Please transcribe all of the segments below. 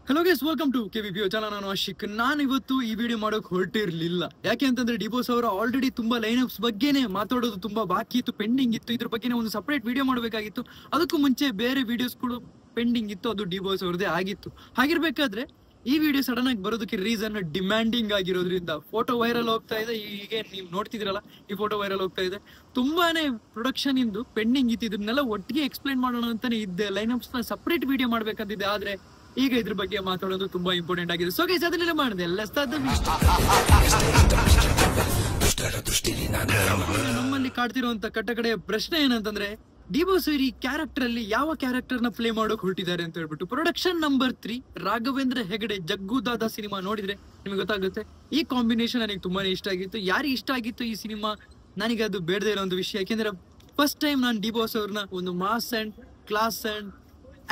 Hello guys, welcome to KVPO channel. ನಾನು ಆಶಿಕ್. ನಾನು ಇವತ್ತು ಈ ವಿಡಿಯೋ ಮಾಡೋಕೆ ಹೊರಟಿರ್ಲಿಲ್ಲ. ಯಾಕೆ ಅಂತಂದ್ರೆ ಡಿಬೋಸ್ ಅವರು ಆಲ್ರೆಡಿ ತುಂಬಾ ಲೈನ್ಅಪ್ಸ್ ಬಗ್ಗೆನೇ ಮಾತಾಡೋದು ತುಂಬಾ ಬಾಕಿ ಇತ್ತು, ಪೆಂಡಿಂಗ್ ಇತ್ತು. ಇದ್ರ ಬಗ್ಗೆ ಒಂದು ಸಪರೇಟ್ ವಿಡಿಯೋ ಮಾಡಬೇಕಾಗಿತ್ತು. ಅದಕ್ಕೂ ಮುಂಚೆ ಬೇರೆ ವಿಡಿಯೋಸ್ಗಳು ಪೆಂಡಿಂಗ್ ಇತ್ತು, ಅದು ಡಿಬೋಸ್ ಅವ್ರದೇ ಆಗಿತ್ತು. ಹಾಗಿರ್ಬೇಕಾದ್ರೆ ಈ ವಿಡಿಯೋ ಸಡನ್ ಆಗಿ ಬರೋದಕ್ಕೆ ರೀಸನ್ ಡಿಮ್ಯಾಂಡಿಂಗ್ ಆಗಿರೋದ್ರಿಂದ. ಫೋಟೋ ವೈರಲ್ ಹೋಗ್ತಾ ಇದೆ, ಹೀಗೆ ನೀವು ನೋಡ್ತಿದ್ರಲ್ಲ, ಈ ಫೋಟೋ ವೈರಲ್ ಹೋಗ್ತಾ ಇದೆ. ತುಂಬಾನೇ ಪ್ರೊಡಕ್ಷನ್ ಇಂದು ಪೆಂಡಿಂಗ್ ಇತ್ತು. ಇದನ್ನೆಲ್ಲ ಒಟ್ಟಿಗೆ ಎಕ್ಸ್ಪ್ಲೈನ್ ಮಾಡೋಣ ಅಂತಾನೆ ಇದ್ದೆ. ಲೈನ್ಅಪ್ಸ್ ನ ಸಪರೇಟ್ ವಿಡಿಯೋ ಮಾಡ್ಬೇಕಂತಿದ್ದೆ, ಆದ್ರೆ ಈಗ ಇದ್ರ ಬಗ್ಗೆ ಮಾತಾಡೋದು ತುಂಬಾ ಇಂಪಾರ್ಟೆಂಟ್ ಆಗಿದೆ. ಸೊ ಗೈಸ್, ಅದನ್ನೆಲ್ಲ ಮಾಡಿದೆ. ನಮ್ಮಲ್ಲಿ ಕಾಡ್ತಿರುವಂತ ಕಟ್ಟಕಡೆಯ ಪ್ರಶ್ನೆ ಏನಂತಂದ್ರೆ, ಡಿಬೋಸ್ ಈ ಕ್ಯಾರೆಕ್ಟರ್ ಅಲ್ಲಿ ಯಾವ ಕ್ಯಾರೆಕ್ಟರ್ ನ ಪ್ಲೇ ಮಾಡೋಕೆ ಹೊರಟಿದ್ದಾರೆ ಅಂತ ಹೇಳ್ಬಿಟ್ಟು. ಪ್ರೊಡಕ್ಷನ್ ನಂಬರ್ 3 ರಾಘವೇಂದ್ರ ಹೆಗಡೆ ಜಗ್ಗು ದಾದಾ ಸಿನಿಮಾ ನೋಡಿದ್ರೆ ನಿಮ್ಗೆ ಗೊತ್ತಾಗುತ್ತೆ. ಈ ಕಾಂಬಿನೇಷನ್ ನನಗೆ ತುಂಬಾನೇ ಇಷ್ಟ ಆಗಿತ್ತು. ಯಾರಿಗೆ ಇಷ್ಟ ಆಗಿತ್ತು ಈ ಸಿನಿಮಾ? ನನಗೆ ಅದು ಬೇಡದೇ ಇರೋ ಒಂದು ವಿಷಯ. ಯಾಕೆಂದ್ರೆ ಫಸ್ಟ್ ಟೈಮ್ ನಾನು ಡಿಬೋಸ್ ಅವ್ರನ್ನ ಒಂದು ಮಾಸ್ ಅಂಡ್ ಕ್ಲಾಸ್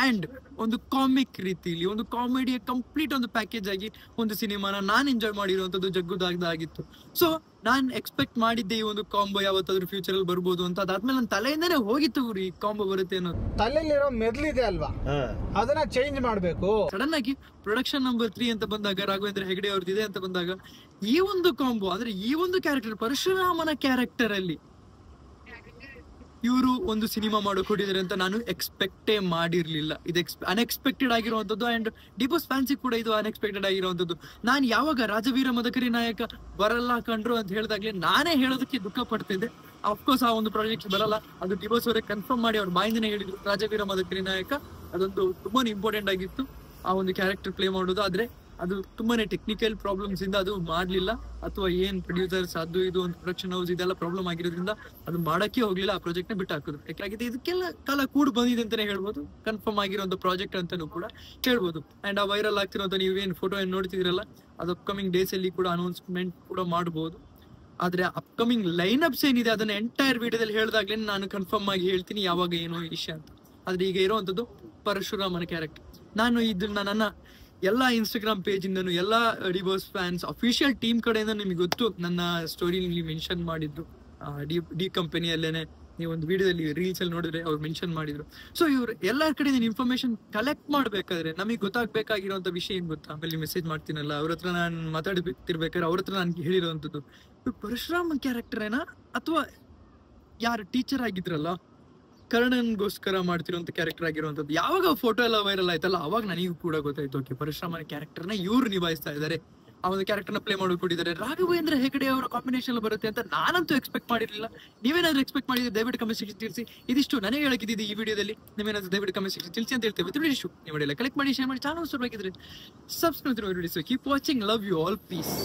ಅಂಡ್ ಒಂದು ಕಾಮಿಕ್ ರೀತಿಲಿ, ಒಂದು ಕಾಮಿಡಿಯ ಕಂಪ್ಲೀಟ್ ಒಂದು ಪ್ಯಾಕೇಜ್ ಆಗಿ ಒಂದು ಸಿನಿಮಾನ ನಾನು ಎಂಜಾಯ್ ಮಾಡಿರುವಂತದ್ದು ಜಗ್ಗುದಾಗ್ದ ಆಗಿತ್ತು. ಸೊ ನಾನ್ ಎಕ್ಸ್ಪೆಕ್ಟ್ ಮಾಡಿದ್ದೆ ಈ ಒಂದು ಕಾಂಬೋ ಯಾವತ್ತಾದ್ರೂ ಫ್ಯೂಚರ್ ಅಲ್ಲಿ ಬರ್ಬೋದು ಅಂತ. ಅದಾದ್ಮೇಲೆ ನನ್ನ ತಲೆಯಿಂದಾನೇ ಹೋಗಿತ್ತು ಈ ಕಾಂಬೋ ಬರುತ್ತೆ ಅನ್ನೋದು. ತಲೆಯಲ್ಲಿರೋ ಮೆದ್ಲಿದೆ ಅಲ್ವಾ, ಅದನ್ನ ಚೇಂಜ್ ಮಾಡ್ಬೇಕು. ಸಡನ್ ಆಗಿ ಪ್ರೊಡಕ್ಷನ್ ನಂಬರ್ 3 ಅಂತ ಬಂದಾಗ, ರಾಘವೇಂದ್ರ ಹೆಗಡೆ ಅವ್ರದ್ದಿದೆ ಅಂತ ಬಂದಾಗ, ಈ ಒಂದು ಕಾಂಬೋ ಅಂದ್ರೆ ಈ ಒಂದು ಕ್ಯಾರೆಕ್ಟರ್, ಪರಶುರಾಮನ ಕ್ಯಾರೆಕ್ಟರ್ ಅಲ್ಲಿ ಇವರು ಒಂದು ಸಿನಿಮಾ ಮಾಡೋಕೆ ಹೊಟ್ಟಿದ್ದಾರೆ ಅಂತ ನಾನು ಎಕ್ಸ್ಪೆಕ್ಟೇ ಮಾಡಿರ್ಲಿಲ್ಲ. ಇದು ಅನ್ಎಕ್ಸ್ಪೆಕ್ಟೆಡ್ ಆಗಿರುವಂತದ್ದು. ಅಂಡ್ ಡಿಬೋಸ್ ಫ್ಯಾನ್ಸಿ ಕೂಡ ಇದು ಅನ್ಎಕ್ಸ್ಪೆಕ್ಟೆಡ್ ಆಗಿರುವಂತದ್ದು. ನಾನು ಯಾವಾಗ ರಾಜವೀರ ಮದಕರಿ ನಾಯಕ ಬರಲ್ಲ ಕಂಡ್ರು ಅಂತ ಹೇಳಿದಾಗ್ಲೇ ನಾನೇ ಹೇಳೋದಕ್ಕೆ ದುಃಖ ಪಡ್ತಿದ್ದೆ. ಅಫ್ಕೋರ್ಸ್ ಆ ಒಂದು ಪ್ರಾಜೆಕ್ಟ್ ಬರಲ್ಲ, ಅದು ಡಿಬೋಸ್ ಅವರೇ ಕನ್ಫರ್ಮ್ ಮಾಡಿ ಅವ್ರ ಬಾಯಿಂದನೇ ಹೇಳಿದ್ರು. ರಾಜವೀರ ಮದಕರಿ ನಾಯಕ ಅದೊಂದು ತುಂಬಾನೇ ಇಂಪಾರ್ಟೆಂಟ್ ಆಗಿತ್ತು, ಆ ಒಂದು ಕ್ಯಾರೆಕ್ಟರ್ ಪ್ಲೇ ಮಾಡೋದು. ಆದ್ರೆ ಅದು ತುಂಬಾನೇ ಟೆಕ್ನಿಕಲ್ ಪ್ರಾಬ್ಲಮ್ಸ್ ಇಂದ ಅದು ಮಾಡ್ಲಿಲ್ಲ, ಅಥವಾ ಏನ್ ಪ್ರೊಡ್ಯೂಸರ್ಸ್ ಅದು ಇದು ಒಂದು ಪ್ರೊಡಕ್ಷನ್ ಹೌಸ್ ಇದೆಲ್ಲ ಪ್ರಾಬ್ಲಮ್ ಆಗಿರೋದ್ರಿಂದ ಅದು ಮಾಡಕ್ಕೆ ಹೋಗ್ಲಿಲ್ಲ. ಆ ಪ್ರಾಜೆಕ್ಟ್ ನ ಬಿಟ್ಟು ಹಾಕಿದ್ರು. ಯಾಕಾಗಿದೆ ಇದಕ್ಕೆಲ್ಲ ಕಾಲ ಕೂಡ ಬಂದಿದೆ ಅಂತಾನೆ ಹೇಳ್ಬೋದು. ಕನ್ಫರ್ಮ್ ಆಗಿರೋ ಪ್ರಾಜೆಕ್ಟ್ ಅಂತಾನು ಕೂಡ ಹೇಳ್ಬೋದು. ಅಂಡ್ ಆ ವೈರಲ್ ಆಗ್ತಿರೋಂತ ನೀವೇನ್ ಫೋಟೋ ಏನ್ ನೋಡ್ತಿದ್ರಲ್ಲ, ಅದು ಅಪ್ಕಮಿಂಗ್ ಡೇಸ್ ಅಲ್ಲಿ ಕೂಡ ಅನೌನ್ಸ್ಮೆಂಟ್ ಕೂಡ ಮಾಡಬಹುದು. ಆದ್ರೆ ಅಪ್ಕಮಿಂಗ್ ಲೈನ್ಅಪ್ಸ್ ಏನಿದೆ ಅದನ್ನ ಎಂಟೈರ್ ವಿಡಿಯೋದಲ್ಲಿ ಹೇಳಿದಾಗ್ಲೇ ನಾನು ಕನ್ಫರ್ಮ್ ಆಗಿ ಹೇಳ್ತೀನಿ ಯಾವಾಗ ಏನೋ ವಿಷಯ ಅಂತ. ಆದ್ರೆ ಈಗ ಇರುವಂತದ್ದು ಪರಶುರಾಮನ ಕ್ಯಾರೆಕ್ಟರ್. ನಾನು ಇದನ್ನ ನನ್ನ ಎಲ್ಲಾ ಇನ್ಸ್ಟಾಗ್ರಾಮ್ ಪೇಜ್ ಇಂದನು, ಎಲ್ಲಾ ಡಿಬೋಸ್ ಫ್ಯಾನ್ಸ್ ಅಫಿಷಿಯಲ್ ಟೀಮ್ ಕಡೆಯಿಂದ ನಿಮಗೆ ಗೊತ್ತು, ನನ್ನ ಸ್ಟೋರಿ ಮೆನ್ಷನ್ ಮಾಡಿದ್ರು. ಡಿ ಕಂಪನಿಯಲ್ಲೇನೆ ನೀವು ಒಂದು ವಿಡಿಯೋದಲ್ಲಿ ರೀಲ್ಸ್ ಅಲ್ಲಿ ನೋಡಿದ್ರೆ ಅವ್ರು ಮೆನ್ಷನ್ ಮಾಡಿದ್ರು. ಸೊ ಇವ್ರು ಎಲ್ಲರ ಕಡೆಯಿಂದ ಇನ್ಫಾರ್ಮೇಶನ್ ಕಲೆಕ್ಟ್ ಮಾಡ್ಬೇಕಾದ್ರೆ ನಮಗೆ ಗೊತ್ತಾಗ್ಬೇಕಾಗಿರುವಂತ ವಿಷಯ ಏನ್ ಗೊತ್ತಾ? ಆಮೇಲೆ ಮೆಸೇಜ್ ಮಾಡ್ತೀನಲ್ಲ, ಅವ್ರ ಹತ್ರ ನಾನು ಮಾತಾಡ್ತಿರ್ಬೇಕಾದ್ರೆ ಅವ್ರ ಹತ್ರ ನನ್ಗೆ ಹೇಳಿರುವಂತದ್ದು, ಪರಶುರಾಮನ್ ಕ್ಯಾರೆಕ್ಟರ್ ಏನಾ ಅಥವಾ ಯಾರು ಟೀಚರ್ ಆಗಿದ್ರಲ್ಲ ಕರ್ಣನ್ಗೋಸ್ಕರ ಮಾಡ್ತಿರೋಂಥ ಕ್ಯಾರೆಕ್ಟರ್ ಆಗಿರುವಂತದ್ದು. ಯಾವಾಗ ಫೋಟೋ ಎಲ್ಲ ವೈರಲ್ ಆಯ್ತಲ್ಲ, ಅವಾಗ ನನಗೂ ಕೂಡ ಗೊತ್ತಾಯ್ತು, ಓಕೆ ಪರಶುರಾಮನ ಕ್ಯಾರೆಕ್ಟರ್ ನ ಇವ್ರು ನಿಭಾಯಿಸ್ತಾ ಇದ್ದಾರೆ, ಆ ಒಂದು ಕ್ಯಾರೆಕ್ಟರ್ ನ ಪ್ಲೇ ಮಾಡಿಕೊಟ್ಟಿದ್ದಾರೆ. ರಾಘವೇಂದ್ರ ಹೆಗಡೆ ಅವರ ಕಾಂಬಿನೇಷನ್ ಬರುತ್ತೆ ಅಂತ ನಾನಂತೂ ಎಕ್ಸ್ಪೆಕ್ಟ್ ಮಾಡಿರಲಿಲ್ಲ. ನೀವೇನಾದ್ರೂ ಎಕ್ಸ್ಪೆಕ್ಟ್ ಮಾಡಿದ್ರೆ ದಯವಿಟ್ಟು ಕಮೆಂಟ್ ಸೆಕ್ಷನ್ ತಿಳಿಸಿ. ಇದಿಷ್ಟು ನನಗೆ ಹೇಳಕ್ಕಿದ್ದು ಈ ವಿಡಿಯೋದಲ್ಲಿ. ನೀವೇನಾದ್ರೂ ದಯವಿಟ್ಟು ಕಮೆಂಟ್ ಸೆಕ್ಷನ್ ತಿಳಿಸಿ ಅಂತ ಹೇಳ್ತೇವೆ. ಇಷ್ಟು ನೀವು ಎಲ್ಲ ಕಲೆಕ್ಟ್ ಮಾಡಿ, ಶೇರ್ ಮಾಡಿ, ಚಾನಲ್ ಸಬ್ಸ್ಕ್ರೈಬ್ ಆಗಿದ್ರೆ subscribe. Keep watching. Love you all. Piece.